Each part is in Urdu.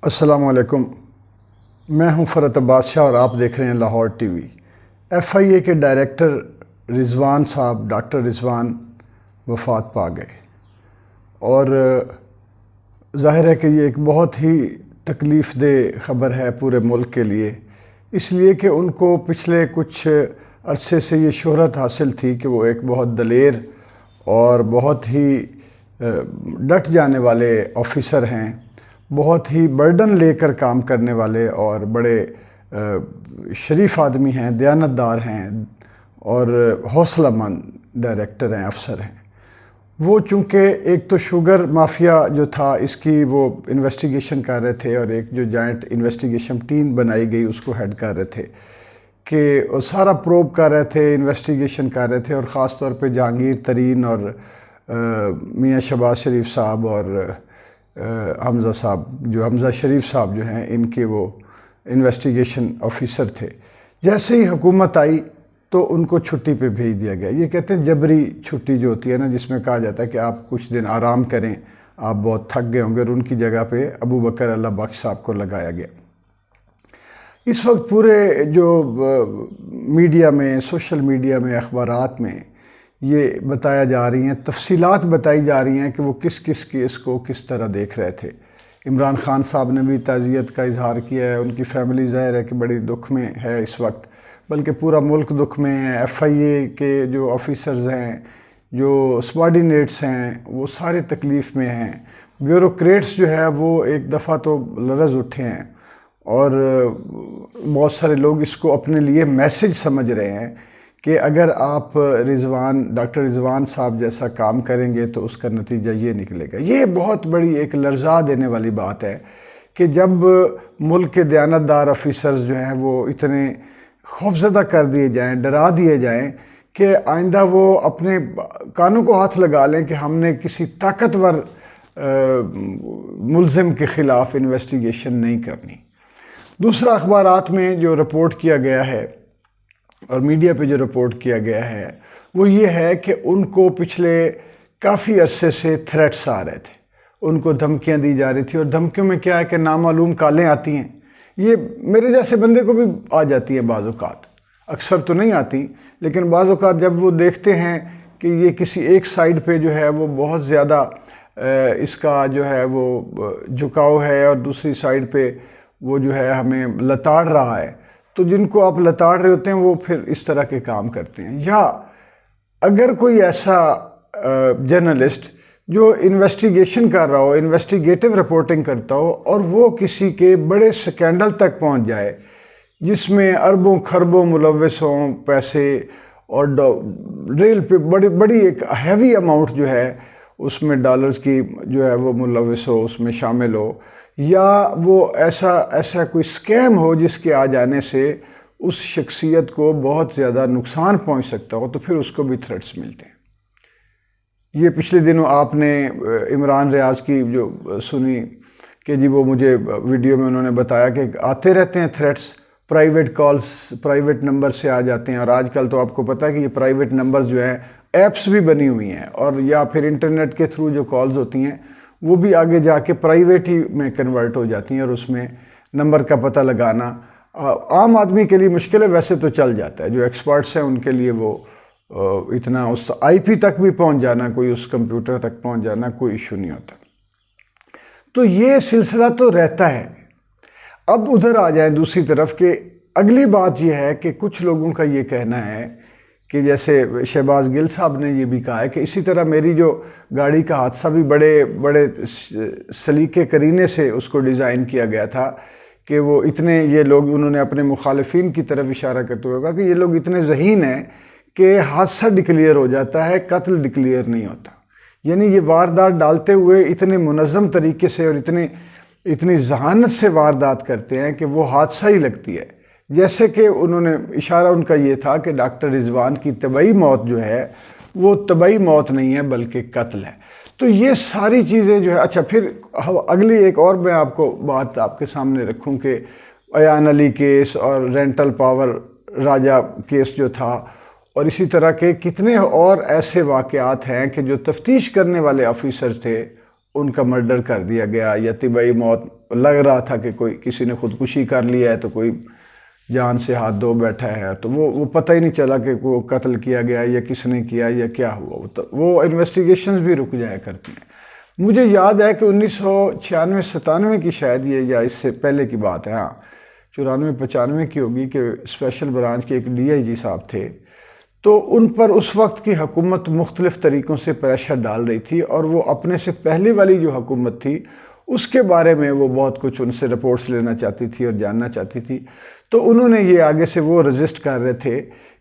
السلام علیکم، میں ہوں فرت عباس شاہ اور آپ دیکھ رہے ہیں لاہور ٹی وی۔ ایف آئی اے کے ڈائریکٹر رضوان صاحب، ڈاکٹر رضوان وفات پا گئے، اور ظاہر ہے کہ یہ ایک بہت ہی تکلیف دہ خبر ہے پورے ملک کے لیے، اس لیے کہ ان کو پچھلے کچھ عرصے سے یہ شہرت حاصل تھی کہ وہ ایک بہت دلیر اور بہت ہی ڈٹ جانے والے آفیسر ہیں، بہت ہی برڈن لے کر کام کرنے والے اور بڑے شریف آدمی ہیں، دیانتدار ہیں اور حوصلہ مند ڈائریکٹر ہیں، افسر ہیں۔ وہ چونکہ ایک تو شوگر مافیا جو تھا اس کی وہ انویسٹیگیشن کر رہے تھے، اور ایک جو جوائنٹ انویسٹیگیشن ٹیم بنائی گئی اس کو ہیڈ کر رہے تھے کہ وہ سارا پروب کر رہے تھے، انویسٹیگیشن کر رہے تھے، اور خاص طور پہ جہانگیر ترین اور میاں شہباز شریف صاحب اور حمزہ شریف صاحب جو ہیں، ان کے وہ انویسٹیگیشن آفیسر تھے۔ جیسے ہی حکومت آئی تو ان کو چھٹی پہ بھیج دیا گیا۔ یہ کہتے ہیں جبری چھٹی جو ہوتی ہے نا، جس میں کہا جاتا ہے کہ آپ کچھ دن آرام کریں، آپ بہت تھک گئے ہوں گے، اور ان کی جگہ پہ ابو بکر اللہ بخش صاحب کو لگایا گیا۔ اس وقت پورے جو میڈیا میں، سوشل میڈیا میں، اخبارات میں یہ بتایا جا رہی ہیں، تفصیلات بتائی جا رہی ہیں کہ وہ کس کس کیس کو کس طرح دیکھ رہے تھے۔ عمران خان صاحب نے بھی تعزیت کا اظہار کیا ہے، ان کی فیملی ظاہر ہے کہ بڑی دکھ میں ہے اس وقت، بلکہ پورا ملک دکھ میں ہے۔ ایف آئی اے کے جو آفیسرز ہیں، جو سبارڈینیٹس ہیں، وہ سارے تکلیف میں ہیں۔ بیوروکریٹس جو ہے وہ ایک دفعہ تو لرز اٹھے ہیں، اور بہت سارے لوگ اس کو اپنے لیے میسج سمجھ رہے ہیں کہ اگر آپ ڈاکٹر رضوان صاحب جیسا کام کریں گے تو اس کا نتیجہ یہ نکلے گا۔ یہ بہت بڑی ایک لرزا دینے والی بات ہے کہ جب ملک کے دیانتدار آفیسرز جو ہیں وہ اتنے خوفزدہ کر دیے جائیں، ڈرا دیے جائیں کہ آئندہ وہ اپنے کانوں کو ہاتھ لگا لیں کہ ہم نے کسی طاقتور ملزم کے خلاف انویسٹیگیشن نہیں کرنی۔ دوسرا، اخبارات میں جو رپورٹ کیا گیا ہے اور میڈیا پہ جو رپورٹ کیا گیا ہے وہ یہ ہے کہ ان کو پچھلے کافی عرصے سے تھریٹس آ رہے تھے، ان کو دھمکیاں دی جا رہی تھی، اور دھمکیوں میں کیا ہے کہ نامعلوم کالیں آتی ہیں۔ یہ میرے جیسے بندے کو بھی آ جاتی ہیں بعض اوقات، اکثر تو نہیں آتی، لیکن بعض اوقات جب وہ دیکھتے ہیں کہ یہ کسی ایک سائیڈ پہ جو ہے وہ بہت زیادہ اس کا جو ہے وہ جھکاؤ ہے، اور دوسری سائیڈ پہ وہ جو ہے ہمیں لتاڑ رہا ہے، تو جن کو آپ لتاڑ رہے ہوتے ہیں وہ پھر اس طرح کے کام کرتے ہیں۔ یا اگر کوئی ایسا جرنلسٹ جو انویسٹیگیشن کر رہا ہو، انویسٹیگیٹو رپورٹنگ کرتا ہو، اور وہ کسی کے بڑے سکینڈل تک پہنچ جائے جس میں اربوں خربوں ملوث ہوں پیسے، اور ریل پہ بڑی ایک ہیوی اماؤنٹ جو ہے اس میں ڈالرز کی جو ہے وہ ملوث ہو، اس میں شامل ہو، یا وہ ایسا کوئی سکیم ہو جس کے آ جانے سے اس شخصیت کو بہت زیادہ نقصان پہنچ سکتا ہو، تو پھر اس کو بھی تھریٹس ملتے ہیں۔ یہ پچھلے دنوں آپ نے عمران ریاض کی جو سنی کہ جی وہ مجھے ویڈیو میں انہوں نے بتایا کہ آتے رہتے ہیں threats, private calls private number سے آ جاتے ہیں، اور آج کل تو آپ کو پتہ ہے کہ یہ پرائیویٹ نمبرز جو ہیں ایپس بھی بنی ہوئی ہیں، اور یا پھر انٹرنیٹ کے تھرو جو کالز ہوتی ہیں وہ بھی آگے جا کے پرائیویٹ ہی میں کنورٹ ہو جاتی ہیں، اور اس میں نمبر کا پتہ لگانا عام آدمی کے لیے مشکل ہے، ویسے تو چل جاتا ہے، جو ایکسپرٹس ہیں ان کے لیے وہ اتنا اس آئی پی تک بھی پہنچ جانا، کوئی اس کمپیوٹر تک پہنچ جانا کوئی ایشو نہیں ہوتا۔ تو یہ سلسلہ تو رہتا ہے۔ اب ادھر آ جائیں دوسری طرف کہ اگلی بات یہ ہے کہ کچھ لوگوں کا یہ کہنا ہے کہ جیسے شہباز گل صاحب نے یہ بھی کہا ہے کہ اسی طرح میری جو گاڑی کا حادثہ بھی بڑے سلیقے کرینے سے اس کو ڈیزائن کیا گیا تھا کہ وہ اتنے یہ لوگ، انہوں نے اپنے مخالفین کی طرف اشارہ کرتے ہوئے کہا کہ یہ لوگ اتنے ذہین ہیں کہ حادثہ ڈکلیئر ہو جاتا ہے، قتل ڈکلیئر نہیں ہوتا۔ یعنی یہ واردات ڈالتے ہوئے اتنے منظم طریقے سے اور اتنی ذہانت سے واردات کرتے ہیں کہ وہ حادثہ ہی لگتی ہے۔ جیسے کہ انہوں نے اشارہ ان کا یہ تھا کہ ڈاکٹر رضوان کی طبعی موت جو ہے وہ طبعی موت نہیں ہے بلکہ قتل ہے۔ تو یہ ساری چیزیں جو ہے، اچھا پھر اگلی ایک اور میں آپ کو بات آپ کے سامنے رکھوں کہ ایان علی کیس اور رینٹل پاور راجہ کیس جو تھا، اور اسی طرح کے کتنے اور ایسے واقعات ہیں کہ جو تفتیش کرنے والے آفیسر تھے ان کا مرڈر کر دیا گیا یا طبعی موت لگ رہا تھا کہ کوئی کسی نے خودکشی کر لیا ہے تو کوئی جان سے ہاتھ دھو بیٹھا ہے، تو وہ پتہ ہی نہیں چلا کہ وہ قتل کیا گیا یا کس نے کیا یا کیا ہوا، وہ انویسٹیگیشنز بھی رک جایا کرتی ہیں۔ مجھے یاد ہے کہ 1996-97 کی شاید یہ یا اس سے پہلے کی بات ہے، ہاں 94-95 کی ہوگی، کہ اسپیشل برانچ کے ایک DIG صاحب تھے، تو ان پر اس وقت کی حکومت مختلف طریقوں سے پریشر ڈال رہی تھی، اور وہ اپنے سے پہلے والی جو حکومت تھی اس کے بارے میں وہ بہت کچھ ان سے رپورٹس لینا چاہتی تھی اور جاننا چاہتی تھی۔ تو انہوں نے یہ آگے سے وہ رجسٹ کر رہے تھے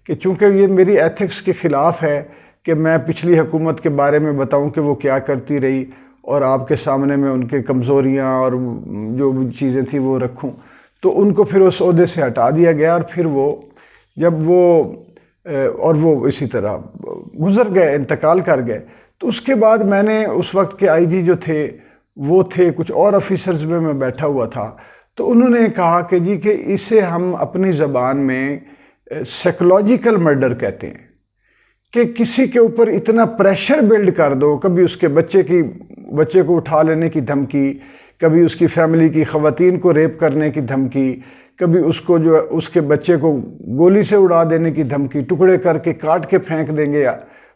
کہ چونکہ یہ میری ایتھکس کے خلاف ہے کہ میں پچھلی حکومت کے بارے میں بتاؤں کہ وہ کیا کرتی رہی، اور آپ کے سامنے میں ان کے کمزوریاں اور جو چیزیں تھیں وہ رکھوں، تو ان کو پھر اس عہدے سے ہٹا دیا گیا، اور پھر وہ جب وہ اسی طرح گزر گئے، انتقال کر گئے۔ تو اس کے بعد میں نے اس وقت کے IG جو تھے وہ تھے کچھ اور آفیسرز میں بیٹھا ہوا تھا، تو انہوں نے کہا کہ جی کہ اسے ہم اپنی زبان میں سائیکولوجیکل مرڈر کہتے ہیں، کہ کسی کے اوپر اتنا پریشر بلڈ کر دو، کبھی اس کے بچے کو اٹھا لینے کی دھمکی، کبھی اس کی فیملی کی خواتین کو ریپ کرنے کی دھمکی، کبھی اس کے بچے کو گولی سے اڑا دینے کی دھمکی، ٹکڑے کر کے کاٹ کے پھینک دیں گے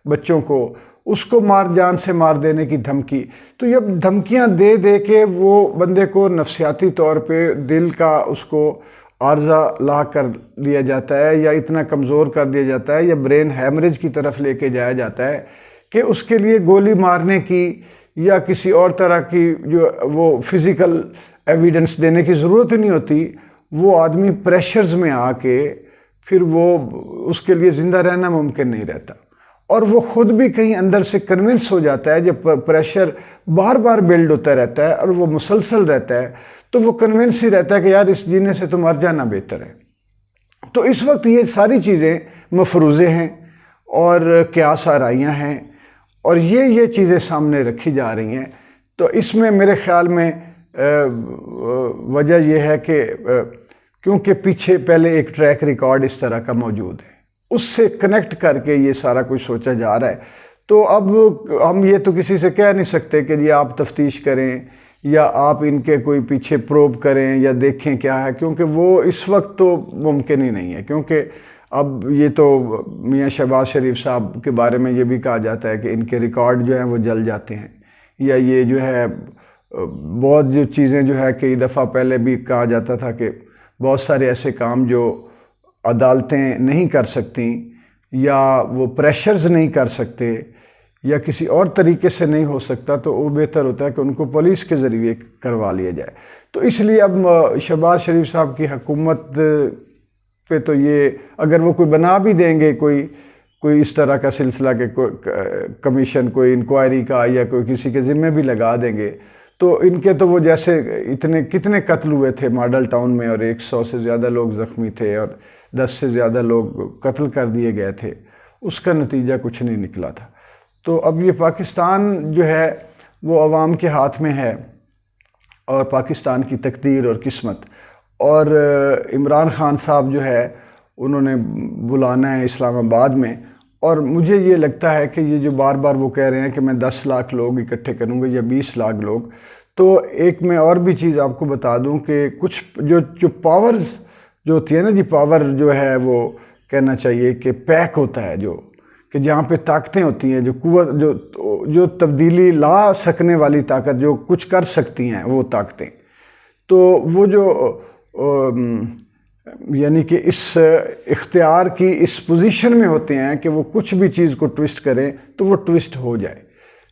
بچوں کو، اس کو جان سے مار دینے کی دھمکی۔ تو یہ دھمکیاں دے دے کے وہ بندے کو نفسیاتی طور پہ دل کا اس کو عارضہ لاحق کر دیا جاتا ہے، یا اتنا کمزور کر دیا جاتا ہے، یا برین ہیمریج کی طرف لے کے جایا جاتا ہے کہ اس کے لیے گولی مارنے کی یا کسی اور طرح کی جو وہ فزیکل ایویڈنس دینے کی ضرورت نہیں ہوتی۔ وہ آدمی پریشرز میں آ کے پھر اس کے لیے زندہ رہنا ممکن نہیں رہتا، اور وہ خود بھی کہیں اندر سے کنونس ہو جاتا ہے، جب پریشر بار بار بلڈ ہوتا رہتا ہے اور وہ مسلسل رہتا ہے تو وہ کنونس ہی رہتا ہے کہ یار اس جینے سے تو مر جانا بہتر ہے۔ تو اس وقت یہ ساری چیزیں مفروضے ہیں اور قیاس آرائیاں ہیں، اور یہ چیزیں سامنے رکھی جا رہی ہیں۔ تو اس میں میرے خیال میں وجہ یہ ہے کہ کیونکہ پیچھے پہلے ایک ٹریک ریکارڈ اس طرح کا موجود ہے، اس سے کنیکٹ کر کے یہ سارا کچھ سوچا جا رہا ہے۔ تو اب ہم یہ تو کسی سے کہہ نہیں سکتے کہ یہ آپ تفتیش کریں یا آپ ان کے کوئی پیچھے پروب کریں یا دیکھیں کیا ہے، کیونکہ وہ اس وقت تو ممکن ہی نہیں ہے، کیونکہ اب یہ تو میاں شہباز شریف صاحب کے بارے میں یہ بھی کہا جاتا ہے کہ ان کے ریکارڈ جو ہیں وہ جل جاتے ہیں، یا یہ جو ہے بہت جو چیزیں جو ہے کئی دفعہ پہلے بھی کہا جاتا تھا کہ بہت سارے ایسے کام جو عدالتیں نہیں کر سکتی، یا وہ پریشرز نہیں کر سکتے، یا کسی اور طریقے سے نہیں ہو سکتا، تو وہ بہتر ہوتا ہے کہ ان کو پولیس کے ذریعے کروا لیا جائے۔ تو اس لیے اب شہباز شریف صاحب کی حکومت پہ تو یہ اگر وہ کوئی بنا بھی دیں گے کوئی اس طرح کا سلسلہ کہ کوئی کمیشن کوئی انکوائری کا یا کوئی کسی کے ذمہ بھی لگا دیں گے، تو ان کے تو وہ جیسے کتنے قتل ہوئے تھے ماڈل ٹاؤن میں، اور 100 سے زیادہ لوگ زخمی تھے اور 10 سے زیادہ لوگ قتل کر دیے گئے تھے، اس کا نتیجہ کچھ نہیں نکلا تھا۔ تو اب یہ پاکستان جو ہے وہ عوام کے ہاتھ میں ہے، اور پاکستان کی تقدیر اور قسمت، اور عمران خان صاحب جو ہے انہوں نے بلانا ہے اسلام آباد میں، اور مجھے یہ لگتا ہے کہ یہ جو بار بار وہ کہہ رہے ہیں کہ میں 10 لاکھ لوگ اکٹھے کروں گا یا 20 لاکھ لوگ، تو ایک میں اور بھی چیز آپ کو بتا دوں کہ کچھ جو پاورز جو ہوتی ہے نا جی، پاور جو ہے وہ کہنا چاہیے کہ پیک ہوتا ہے، جو کہ جہاں پہ طاقتیں ہوتی ہیں، جو قوت جو تبدیلی لا سکنے والی طاقت، جو کچھ کر سکتی ہیں وہ طاقتیں، تو وہ جو یعنی کہ اس اختیار کی اس پوزیشن میں ہوتے ہیں کہ وہ کچھ بھی چیز کو ٹویسٹ کریں تو وہ ٹویسٹ ہو جائے،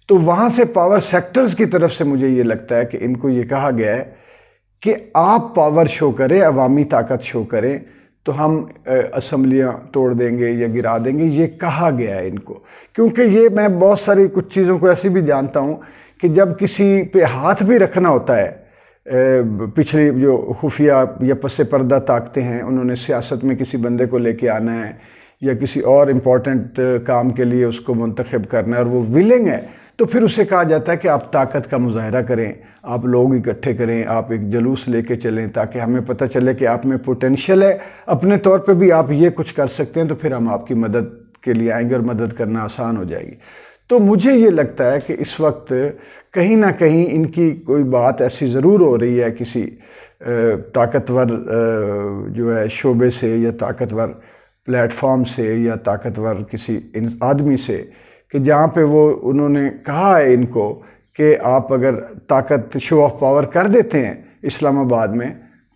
تو وہاں سے پاور سیکٹرز کی طرف سے مجھے یہ لگتا ہے کہ ان کو یہ کہا گیا ہے کہ آپ پاور شو کریں، عوامی طاقت شو کریں، تو ہم اسمبلیاں توڑ دیں گے یا گرا دیں گے، یہ کہا گیا ہے ان کو۔ کیونکہ یہ میں بہت ساری کچھ چیزوں کو ایسی بھی جانتا ہوں کہ جب کسی پہ ہاتھ بھی رکھنا ہوتا ہے، پچھلی جو خفیہ یا پس پردہ طاقتیں ہیں، انہوں نے سیاست میں کسی بندے کو لے کے آنا ہے یا کسی اور امپورٹنٹ کام کے لیے اس کو منتخب کرنا ہے اور وہ ویلنگ ہے، تو پھر اسے کہا جاتا ہے کہ آپ طاقت کا مظاہرہ کریں، آپ لوگ اکٹھے کریں، آپ ایک جلوس لے کے چلیں تاکہ ہمیں پتہ چلے کہ آپ میں پوٹینشیل ہے، اپنے طور پہ بھی آپ یہ کچھ کر سکتے ہیں، تو پھر ہم آپ کی مدد کے لیے آئیں گے اور مدد کرنا آسان ہو جائے گی۔ تو مجھے یہ لگتا ہے کہ اس وقت کہیں نہ کہیں ان کی کوئی بات ایسی ضرور ہو رہی ہے کسی طاقتور جو ہے شعبے سے یا طاقتور پلیٹ فارم سے یا طاقتور کسی آدمی سے، کہ جہاں پہ وہ انہوں نے کہا ہے ان کو کہ آپ اگر طاقت شو آف پاور کر دیتے ہیں اسلام آباد میں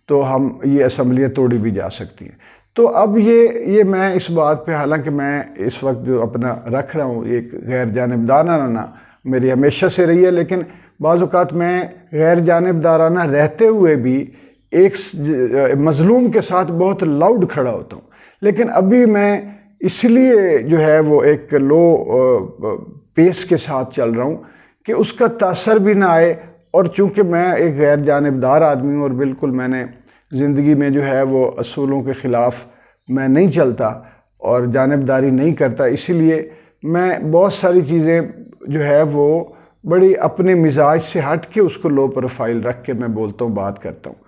تو ہم یہ اسمبلیاں توڑی بھی جا سکتی ہیں۔ تو اب یہ میں اس بات پہ، حالانکہ میں اس وقت جو اپنا رکھ رہا ہوں ایک غیر جانبدارانہ میری ہمیشہ سے رہی ہے، لیکن بعض اوقات میں غیر جانبدارانہ رہتے ہوئے بھی ایک مظلوم کے ساتھ بہت لاؤڈ کھڑا ہوتا ہوں، لیکن ابھی میں اس لیے جو ہے وہ ایک لو پیس کے ساتھ چل رہا ہوں کہ اس کا تاثر بھی نہ آئے، اور چونکہ میں ایک غیر جانبدار آدمی ہوں اور بالکل میں نے زندگی میں جو ہے وہ اصولوں کے خلاف میں نہیں چلتا اور جانبداری نہیں کرتا، اسی لیے میں بہت ساری چیزیں جو ہے وہ بڑی اپنے مزاج سے ہٹ کے اس کو لو پروفائل رکھ کے میں بولتا ہوں، بات کرتا ہوں،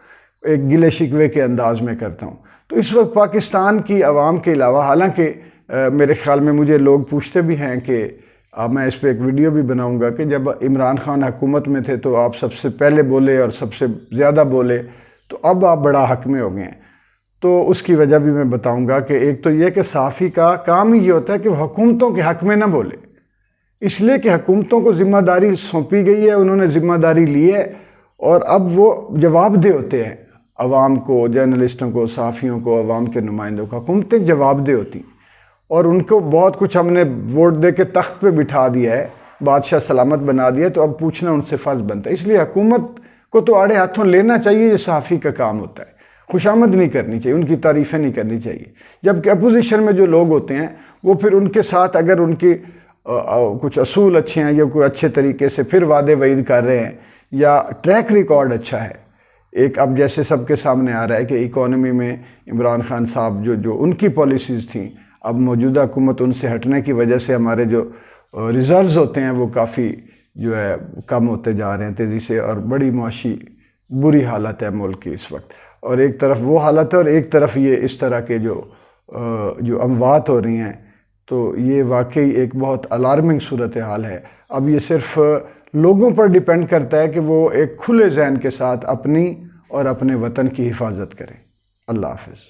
ایک گلے شکوے کے انداز میں کرتا ہوں۔ تو اس وقت پاکستان کی عوام کے علاوہ، حالانکہ میرے خیال میں مجھے لوگ پوچھتے بھی ہیں کہ میں اس پہ ایک ویڈیو بھی بناؤں گا کہ جب عمران خان حکومت میں تھے تو آپ سب سے پہلے بولے اور سب سے زیادہ بولے، تو اب آپ بڑا حق میں ہو گئے ہیں۔ تو اس کی وجہ بھی میں بتاؤں گا کہ ایک تو یہ کہ صحافی کا کام ہی یہ ہوتا ہے کہ وہ حکومتوں کے حق میں نہ بولے، اس لیے کہ حکومتوں کو ذمہ داری سونپی گئی ہے، انہوں نے ذمہ داری لی ہے اور اب وہ جواب دہ ہوتے ہیں عوام کو، جرنلسٹوں کو، صحافیوں کو، عوام کے نمائندوں کو۔ حکومتیں جواب دہ ہوتی ہیں اور ان کو بہت کچھ ہم نے ووٹ دے کے تخت پہ بٹھا دیا ہے، بادشاہ سلامت بنا دیا، تو اب پوچھنا ان سے فرض بنتا ہے۔ اس لیے حکومت کو تو آڑے ہاتھوں لینا چاہیے، یہ صحافی کا کام ہوتا ہے، خوشامد نہیں کرنی چاہیے، ان کی تعریفیں نہیں کرنی چاہیے۔ جبکہ اپوزیشن میں جو لوگ ہوتے ہیں وہ پھر ان کے ساتھ اگر ان کی کچھ اصول اچھے ہیں یا کوئی اچھے طریقے سے پھر وعدے وعید کر رہے ہیں یا ٹریک ریکارڈ اچھا ہے، ایک اب جیسے سب کے سامنے آ رہا ہے کہ اکانومی میں عمران خان صاحب جو ان کی پالیسیز تھیں، اب موجودہ حکومت ان سے ہٹنے کی وجہ سے ہمارے جو ریزروز ہوتے ہیں وہ کافی جو ہے کم ہوتے جا رہے ہیں تیزی سے، اور بڑی معاشی بری حالت ہے ملک کی اس وقت، اور ایک طرف وہ حالت ہے اور ایک طرف یہ اس طرح کے جو اموات ہو رہی ہیں، تو یہ واقعی ایک بہت الارمنگ صورتحال ہے۔ اب یہ صرف لوگوں پر ڈیپینڈ کرتا ہے کہ وہ ایک کھلے ذہن کے ساتھ اپنی اور اپنے وطن کی حفاظت کریں۔ اللہ حافظ۔